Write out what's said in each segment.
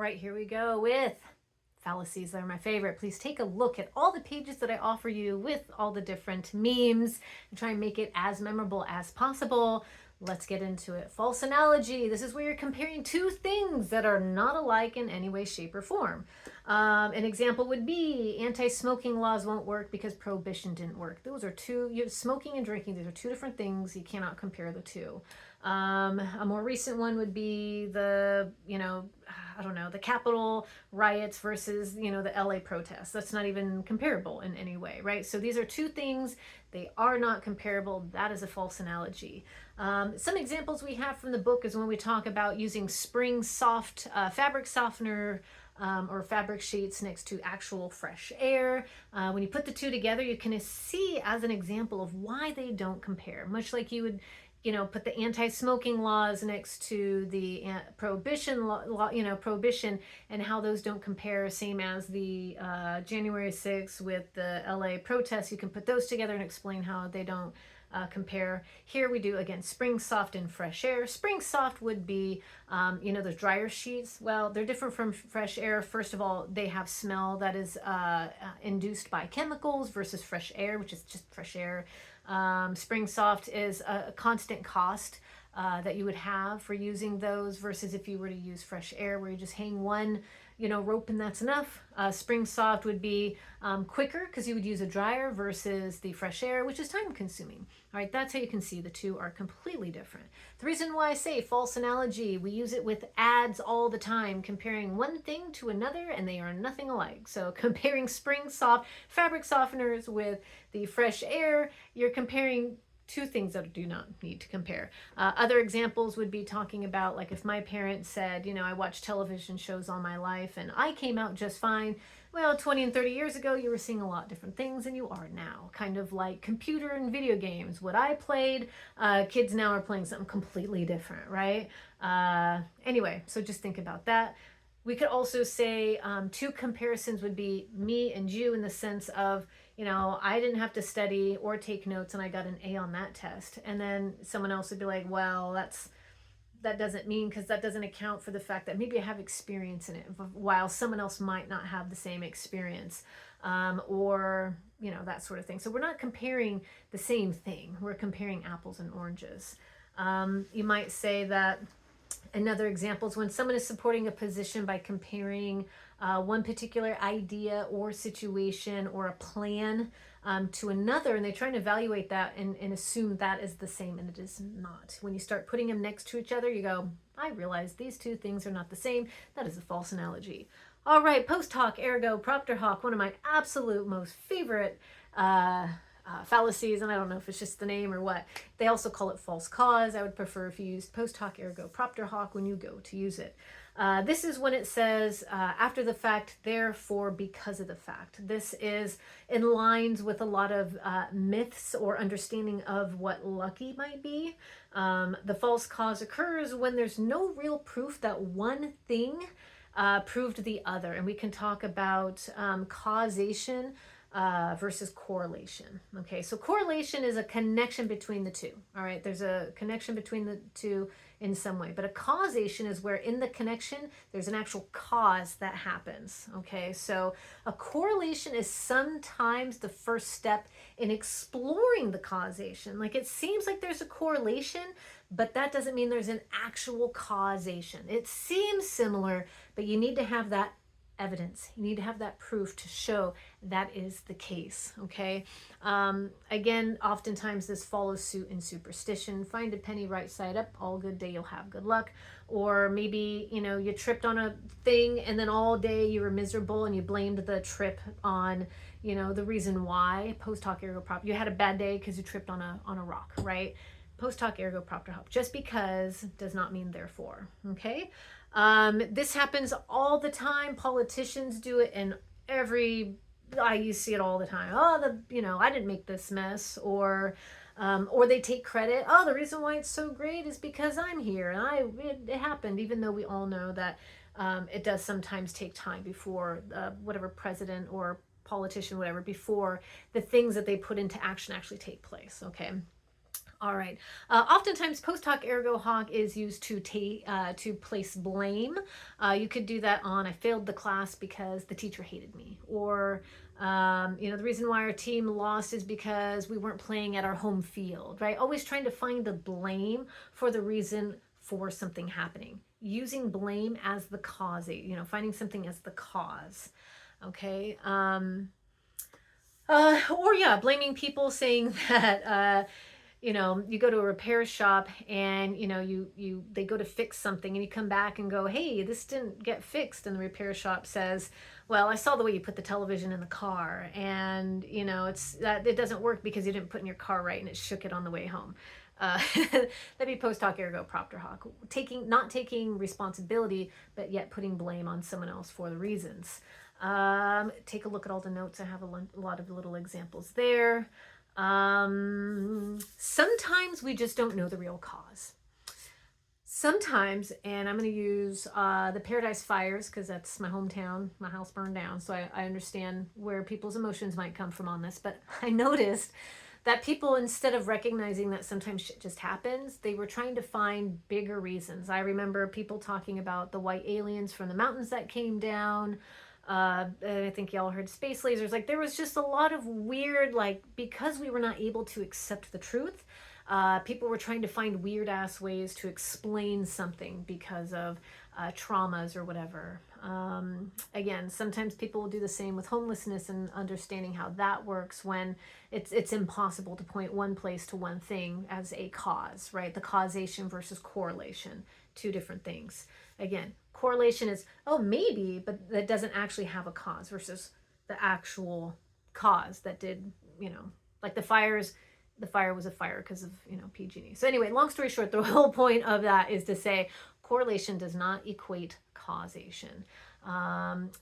right, here we go with fallacies that are my favorite. Please take a look at all the pages that I offer you with all the different memes and try and make it as memorable as possible. Let's get into it. False analogy. This is where you're comparing two things that are not alike in any way, shape, or form. An example would be anti-smoking laws won't work because prohibition didn't work. Those are smoking and drinking, these are two different things. You cannot compare the two. A more recent one would be the Capitol riots versus, the LA protests. That's not even comparable in any way, right? So these are two things. They are not comparable. That is a false analogy. Some examples we have from the book is when we talk about using spring soft fabric softener or fabric sheets next to actual fresh air. When you put the two together, you can see as an example of why they don't compare, much like you would put the anti-smoking laws next to the prohibition law, prohibition, and how those don't compare. Same as the January 6th with the LA protests. You can put those together and explain how they don't compare. Here we do, again, spring soft and fresh air. Spring soft would be, those dryer sheets. Well, they're different from fresh air. First of all, they have smell that is induced by chemicals versus fresh air, which is just fresh air. Spring soft is a constant cost that you would have for using those versus if you were to use fresh air where you just hang one rope and that's enough. Spring soft would be quicker because you would use a dryer versus the fresh air, which is time consuming. All right, that's how you can see the two are completely different. The reason why I say false analogy, we use it with ads all the time, comparing one thing to another, and they are nothing alike. So comparing spring soft fabric softeners with the fresh air, you're comparing two things that do not need to compare. Other examples would be talking about, like, if my parents said, I watched television shows all my life and I came out just fine. Well, 20 and 30 years ago, you were seeing a lot different things than you are now. Kind of like computer and video games. What I played, kids now are playing something completely different, right? Anyway, so just think about that. We could also say two comparisons would be me and you in the sense of, I didn't have to study or take notes and I got an A on that test. And then someone else would be like, well, that doesn't mean, because that doesn't account for the fact that maybe I have experience in it while someone else might not have the same experience, or, that sort of thing. So we're not comparing the same thing. We're comparing apples and oranges. You might say that another example is when someone is supporting a position by comparing one particular idea or situation or a plan to another, and they try to evaluate that and assume that is the same, and it is not. When you start putting them next to each other, you go, I realize these two things are not the same. That is a false analogy. All right, post hoc ergo propter hoc, one of my absolute most favorite fallacies, and I don't know if it's just the name or what. They also call it false cause. I would prefer if you used post hoc ergo propter hoc when you go to use it. This is when it says after the fact, therefore because of the fact. This is in lines with a lot of myths or understanding of what lucky might be. The false cause occurs when there's no real proof that one thing proved the other. And we can talk about causation versus correlation. Okay, so correlation is a connection between the two. All right, there's a connection between the two in some way, but a causation is where in the connection there's an actual cause that happens. Okay, so a correlation is sometimes the first step in exploring the causation. Like, it seems like there's a correlation, but that doesn't mean there's an actual causation. It seems similar, but you need to have that evidence. You need to have that proof to show that is the case. Okay. Again, oftentimes this follows suit in superstition. Find a penny right side up, all good day you'll have good luck. Or maybe, you tripped on a thing and then all day you were miserable and you blamed the trip on, the reason why. Post hoc ergo propter. You had a bad day because you tripped on a rock, right? Post hoc ergo propter hoc. Just because does not mean therefore. Okay. This happens all the time. Politicians do it, and you see it all the time. Oh, I didn't make this mess, or they take credit. Oh, the reason why it's so great is because I'm here and it happened, even though we all know that it does sometimes take time before whatever president or politician, whatever, before the things that they put into action actually take place. Okay. All right. Oftentimes, post hoc ergo hoc is used to place blame. You could do that on I failed the class because the teacher hated me, or the reason why our team lost is because we weren't playing at our home field. Right? Always trying to find the blame for the reason for something happening. Using blame as the cause. Finding something as the cause. Okay. Or yeah, blaming people, saying that you go to a repair shop and they go to fix something and you come back and go, hey, this didn't get fixed, and the repair shop says, well, I saw the way you put the television in the car, and it's that it doesn't work because you didn't put in your car right and it shook it on the way home. That'd be post hoc ergo propter hoc, not taking responsibility but yet putting blame on someone else for the reasons. Take a look at all the notes. I have a lot of little examples there. Sometimes we just don't know the real cause. Sometimes, and I'm going to use the Paradise Fires because that's my hometown. My house burned down, so I understand where people's emotions might come from on this. But I noticed that people, instead of recognizing that sometimes shit just happens, they were trying to find bigger reasons. I remember people talking about the white aliens from the mountains that came down. I think y'all heard space lasers. Like, there was just a lot of weird, because we were not able to accept the truth, people were trying to find weird ass ways to explain something because of traumas or whatever. Again, sometimes people will do the same with homelessness and understanding how that works when it's impossible to point one place to one thing as a cause, right? The causation versus correlation, two different things. Again, correlation is, oh, maybe, but that doesn't actually have a cause, versus the actual cause that did, like the fire was a fire because of, PG&E. So anyway, long story short, the whole point of that is to say correlation does not equate causation.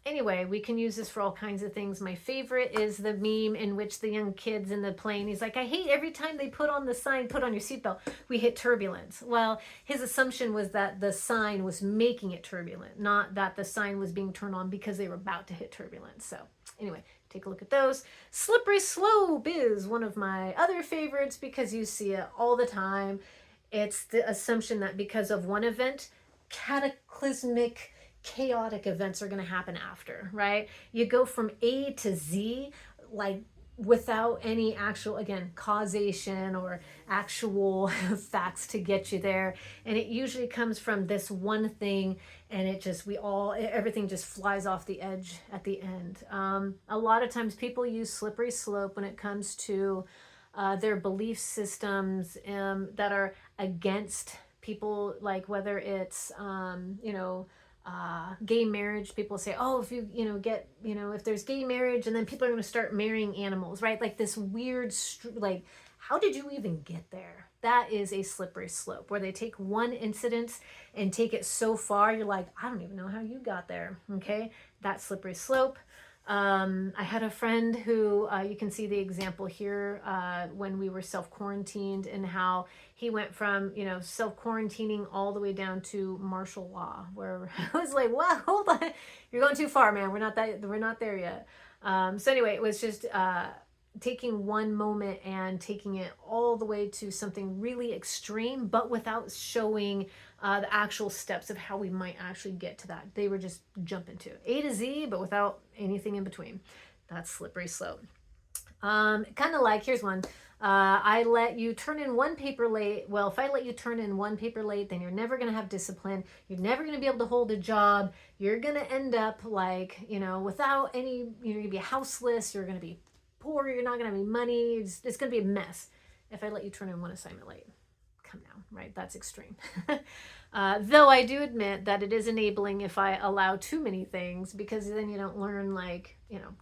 Anyway, we can use this for all kinds of things. My favorite is the meme in which the young kid's in the plane. He's like, I hate every time they put on the sign, put on your seatbelt, we hit turbulence. Well, his assumption was that the sign was making it turbulent, not that the sign was being turned on because they were about to hit turbulence. So anyway, take a look at those. Slippery slope is one of my other favorites because you see it all the time. It's the assumption that because of one event, cataclysmic, chaotic events are going to happen after, right? You go from A to Z, without any actual, again, causation or actual facts to get you there. And it usually comes from this one thing, and everything just flies off the edge at the end. A lot of times people use slippery slope when it comes to their belief systems that are against people, like whether it's, gay marriage. People say, oh, if if there's gay marriage, and then people are going to start marrying animals, right? Like this weird, how did you even get there? That is a slippery slope where they take one incident and take it so far, you're like, I don't even know how you got there. Okay. That's slippery slope. I had a friend who, you can see the example here, when we were self-quarantined, and how he went from, self-quarantining all the way down to martial law, where I was like, wow, hold on, you're going too far, man. We're not there yet. So anyway, it was just, taking one moment and taking it all the way to something really extreme, but without showing the actual steps of how we might actually get to that. They were just jumping to A to Z, but without anything in between. That's slippery slope. Kind of like, here's one. I let you turn in one paper late. Well, if I let you turn in one paper late, then you're never going to have discipline. You're never going to be able to hold a job. You're going to end up without any, you're going to be houseless. You're going to be poor. You're not going to have any money. It's going to be a mess if I let you turn in one assignment late. Come now, right? That's extreme. Though I do admit that it is enabling if I allow too many things, because then you don't learn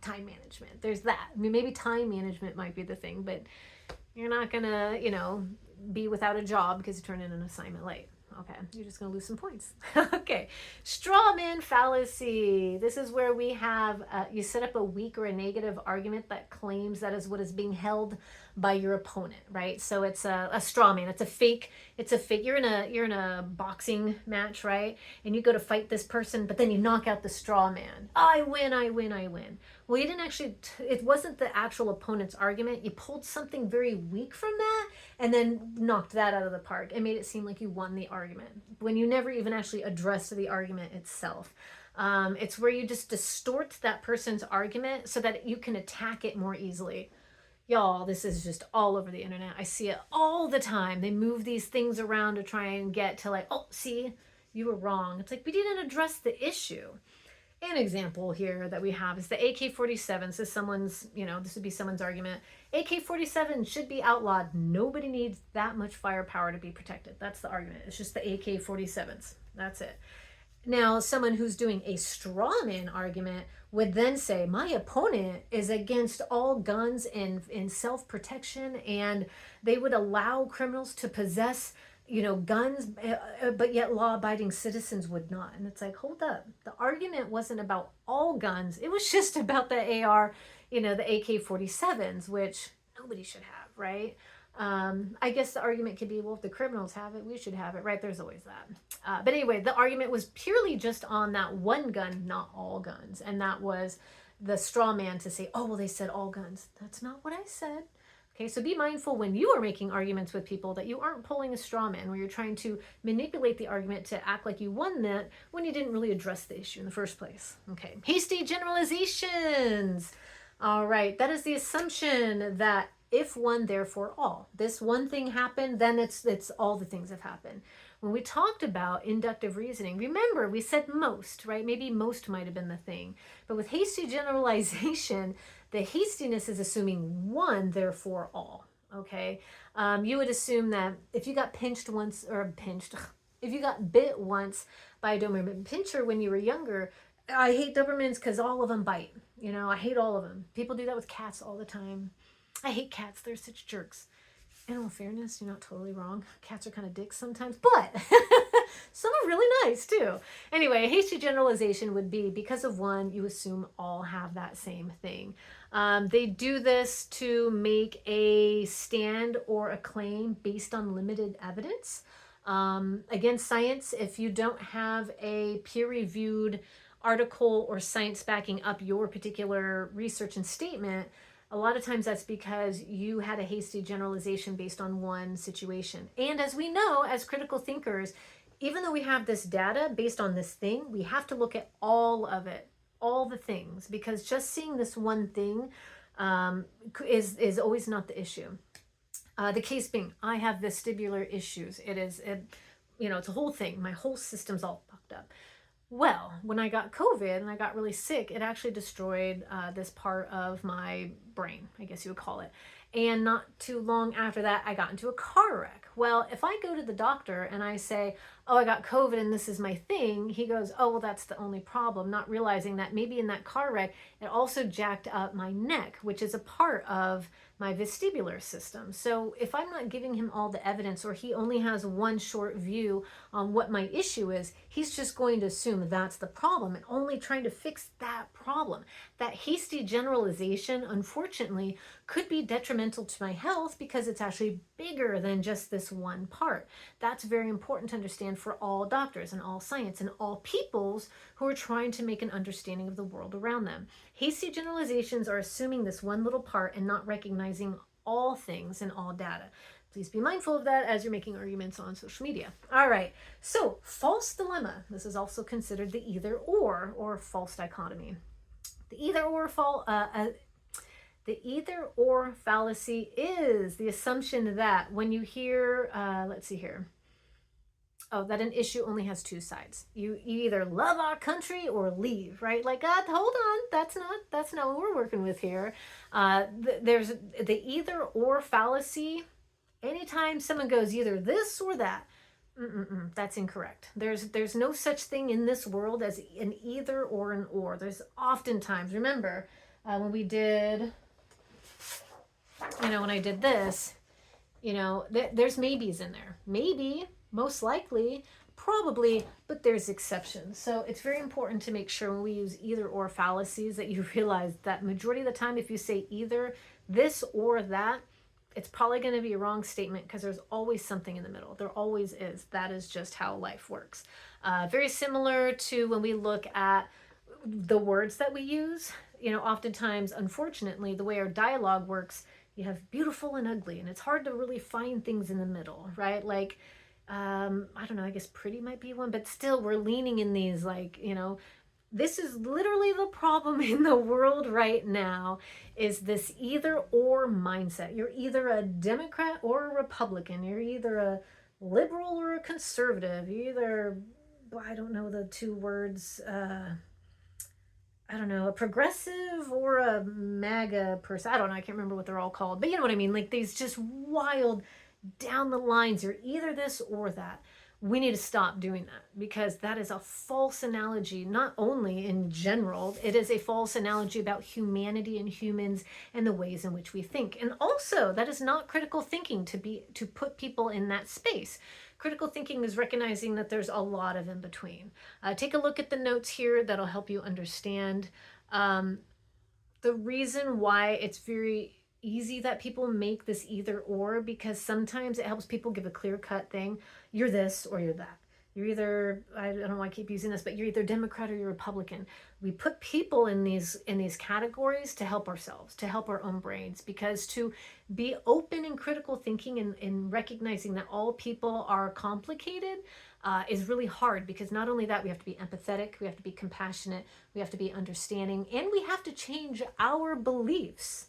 time management. There's that. I mean, maybe time management might be the thing, but you're not going to, be without a job because you turn in an assignment late. Okay, you're just going to lose some points. Okay, straw man fallacy. This is where we have, you set up a weak or a negative argument that claims that is what is being held by your opponent, right? So it's a straw man. It's a fake. You're in a boxing match, right? And you go to fight this person, but then you knock out the straw man. I win. Well, you didn't actually, it wasn't the actual opponent's argument. You pulled something very weak from that and then knocked that out of the park and made it seem like you won the argument when you never even actually addressed the argument itself. It's where you just distort that person's argument so that you can attack it more easily. Y'all, this is just all over the internet. I see it all the time. They move these things around to try and get to like, oh, see, you were wrong. It's like, we didn't address the issue. An example here that we have is the AK-47. So someone's, this would be someone's argument. AK-47 should be outlawed. Nobody needs that much firepower to be protected. That's the argument. It's just the AK-47s. That's it. Now, someone who's doing a straw man argument would then say, my opponent is against all guns and self-protection, and they would allow criminals to possess, guns, but yet law-abiding citizens would not. And it's like, hold up. The argument wasn't about all guns. It was just about the AR, the AK-47s, which nobody should have, right? I guess the argument could be, well, if the criminals have it, we should have it, right? There's always that. But anyway, the argument was purely just on that one gun, not all guns. And that was the straw man to say, oh, well, they said all guns. That's not what I said. Okay, so be mindful when you are making arguments with people that you aren't pulling a straw man where you're trying to manipulate the argument to act like you won that when you didn't really address the issue in the first place. Okay, hasty generalizations. All right, that is the assumption that if one, therefore all. This one thing happened, then it's all the things have happened. When we talked about inductive reasoning, remember we said most, right? Maybe most might have been the thing. But with hasty generalization, the hastiness is assuming one, therefore all, okay? You would assume that if you got if you got bit once by a Doberman Pinscher when you were younger, I hate Dobermans because all of them bite. I hate all of them. People do that with cats all the time. I hate cats. They're such jerks. In all fairness, you're not totally wrong. Cats are kind of dicks sometimes, but some are really nice too. Anyway, a hasty generalization would be because of one, you assume all have that same thing. They do this to make a stand or a claim based on limited evidence. Against science, if you don't have a peer-reviewed article or science backing up your particular research and statement, a lot of times that's because you had a hasty generalization based on one situation. And as we know, as critical thinkers, even though we have this data based on this thing, we have to look at all of it, all the things, because just seeing this one thing is always not the issue. The case being, I have vestibular issues. It's a whole thing. My whole system's all fucked up. Well, when I got COVID and I got really sick, it actually destroyed this part of my brain, I guess you would call it. And not too long after that, I got into a car wreck. Well, if I go to the doctor and I say, oh, I got COVID and this is my thing, he goes, oh, well, that's the only problem, not realizing that maybe in that car wreck, it also jacked up my neck, which is a part of my vestibular system. So if I'm not giving him all the evidence, or he only has one short view on what my issue is, he's just going to assume that's the problem and only trying to fix that problem. That hasty generalization, unfortunately, could be detrimental to my health because it's actually bigger than just this one part. That's very important to understand for all doctors and all science and all peoples who are trying to make an understanding of the world around them. Hasty generalizations are assuming this one little part and not recognizing all things and all data. Please be mindful of that as you're making arguments on social media. All right, so false dilemma. This is also considered the either or false dichotomy. The either or fallacy is the assumption that when you hear, let's see here, that an issue only has two sides. You either love our country or leave, right? Like, hold on, that's not what we're working with here. There's the either or fallacy. Anytime someone goes either this or that, that's incorrect. There's no such thing in this world as an either or an or. There's oftentimes, remember, when we did, when I did this, there's maybes in there. Maybe, most likely, probably, but there's exceptions. So it's very important to make sure when we use either or fallacies that you realize that majority of the time, if you say either this or that, it's probably going to be a wrong statement because there's always something in the middle. There always is. That is just how life works. Very similar to when we look at the words that we use. oftentimes, unfortunately, the way our dialogue works, you have beautiful and ugly, and it's hard to really find things in the middle, right? Like, I don't know, I guess pretty might be one, but still we're leaning in these, like, this is literally the problem in the world right now, is this either or mindset. You're either a Democrat or a Republican. You're either a liberal or a conservative. You're either, I don't know the two words, I don't know, a progressive or a MAGA person. I don't know. I can't remember what they're all called. But you know what I mean? Like these just wild down the lines. You're either this or that. We need to stop doing that, because that is a false analogy, not only in general, it is a false analogy about humanity and humans and the ways in which we think. And also, that is not critical thinking to put people in that space. Critical thinking is recognizing that there's a lot of in between. Take a look at the notes here. That'll help you understand the reason why it's very easy that people make this either or, because sometimes it helps people give a clear-cut thing. You're this or you're that. You're either, I don't know why I keep using this, but you're either Democrat or you're Republican. We put people in these categories to help ourselves, to help our own brains, because to be open and critical thinking and recognizing that all people are complicated is really hard, because not only that, we have to be empathetic, we have to be compassionate, we have to be understanding, and we have to change our beliefs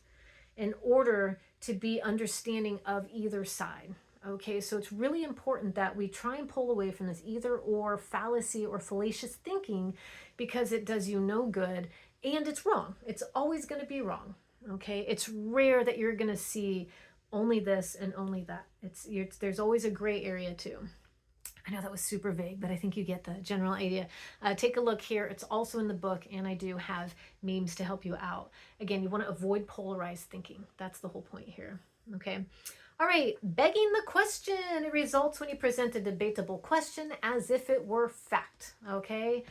in order to be understanding of either side. Okay, so it's really important that we try and pull away from this either or fallacy or fallacious thinking, because it does you no good and it's wrong. It's always going to be wrong. Okay, it's rare that you're going to see only this and only that. There's always a gray area too. I know that was super vague, but I think you get the general idea. Take a look here. It's also in the book, and I do have memes to help you out. Again, you want to avoid polarized thinking. That's the whole point here. Okay. All right. Begging the question. It results when you present a debatable question as if it were fact. Okay.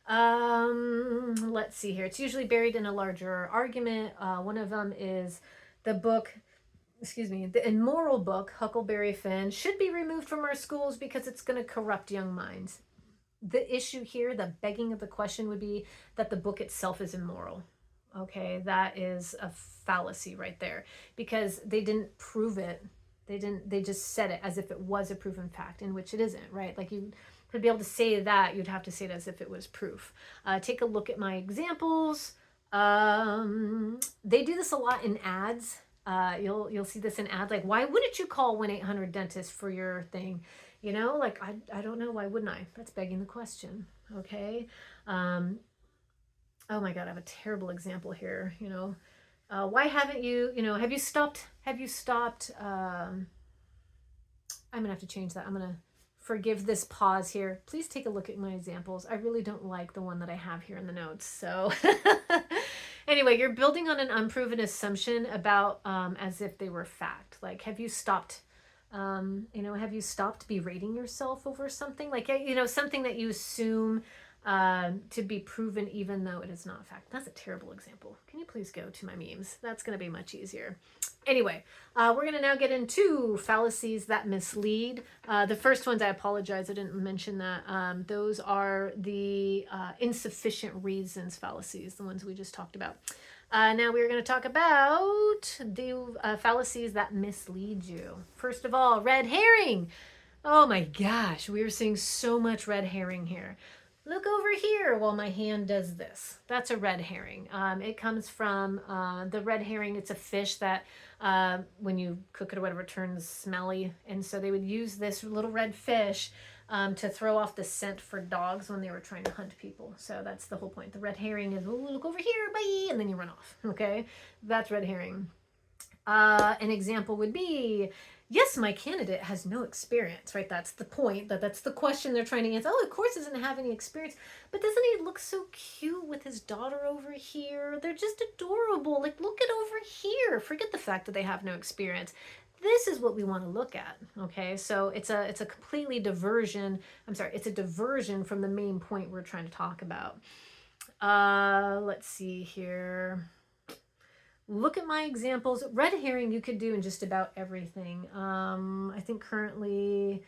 Let's see here. It's usually buried in a larger argument. One of them is the immoral book, Huckleberry Finn, should be removed from our schools because it's going to corrupt young minds. The issue here, the begging of the question, would be that the book itself is immoral. Okay, that is a fallacy right there, because they didn't prove it. They just said it as if it was a proven fact, in which it isn't, right? Like, you to be able to say that, you'd have to say it as if it was proof. Take a look at my examples. They do this a lot in ads. You'll see this in ads, like, why wouldn't you call 1-800-DENTIST for your thing? Like, I don't know, why wouldn't I? That's begging the question. Okay. Oh my God, I have a terrible example here. Why haven't you, have you stopped, I'm gonna have to change that. I'm gonna forgive this pause here. Please take a look at my examples. I really don't like the one that I have here in the notes. So anyway, you're building on an unproven assumption about as if they were fact. Like, have you stopped berating yourself over something? Like, something that you assume to be proven even though it is not fact. That's a terrible example. Can you please go to my memes? That's going to be much easier. Anyway, we're going to now get into fallacies that mislead. The first ones, I apologize, I didn't mention that. Those are the insufficient reasons fallacies, the ones we just talked about. Now we're going to talk about the fallacies that mislead you. First of all, red herring. Oh my gosh, we are seeing so much red herring here. Look over here while my hand does this. That's a red herring. It comes from the red herring. It's a fish that when you cook it or whatever, turns smelly. And so they would use this little red fish to throw off the scent for dogs when they were trying to hunt people. So that's the whole point. The red herring is, oh, look over here, bye, and then you run off. Okay, that's red herring. An example would be, yes, my candidate has no experience, right? That's the point. That's the question they're trying to answer. Oh, of course, doesn't have any experience, but doesn't he look so cute with his daughter over here? They're just adorable. Like, look at over here. Forget the fact that they have no experience. This is what we want to look at. Okay, so it's a completely diversion. It's a diversion from the main point we're trying to talk about. Let's see here. Look at my examples. Red herring you could do in just about everything. I think currently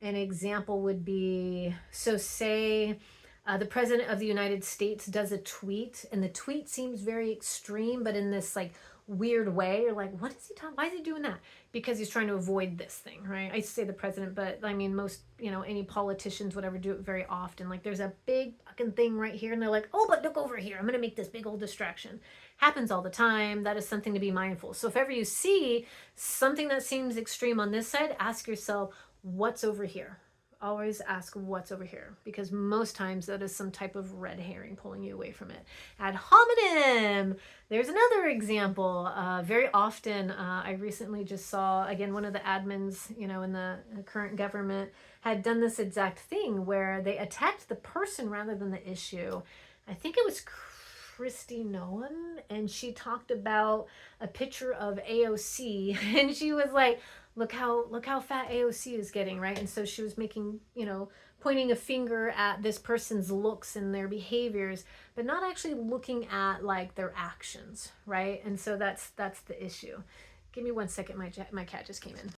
an example would be, so say The president of the United States does a tweet, and the tweet seems very extreme, but in this like weird way. You're like, what is he talking? Why is he doing that? Because he's trying to avoid this thing, right? I say the president, but I mean most, any politicians, whatever, do it very often. Like there's a big fucking thing right here, and they're like, oh, but look over here. I'm gonna make this big old distraction. Happens all the time. That is something to be mindful. So if ever you see something that seems extreme on this side, ask yourself, what's over here? Always ask what's over here, because most times that is some type of red herring pulling you away from it. Ad hominem. There's another example. Very often, I recently just saw, again, one of the admins, in the current government had done this exact thing where they attacked the person rather than the issue. I think it was Kristi Noem, and she talked about a picture of AOC, and she was like, look how fat AOC is getting, right? And so she was making, pointing a finger at this person's looks and their behaviors, but not actually looking at like their actions, right? And so that's the issue. Give me 1 second, my cat just came in.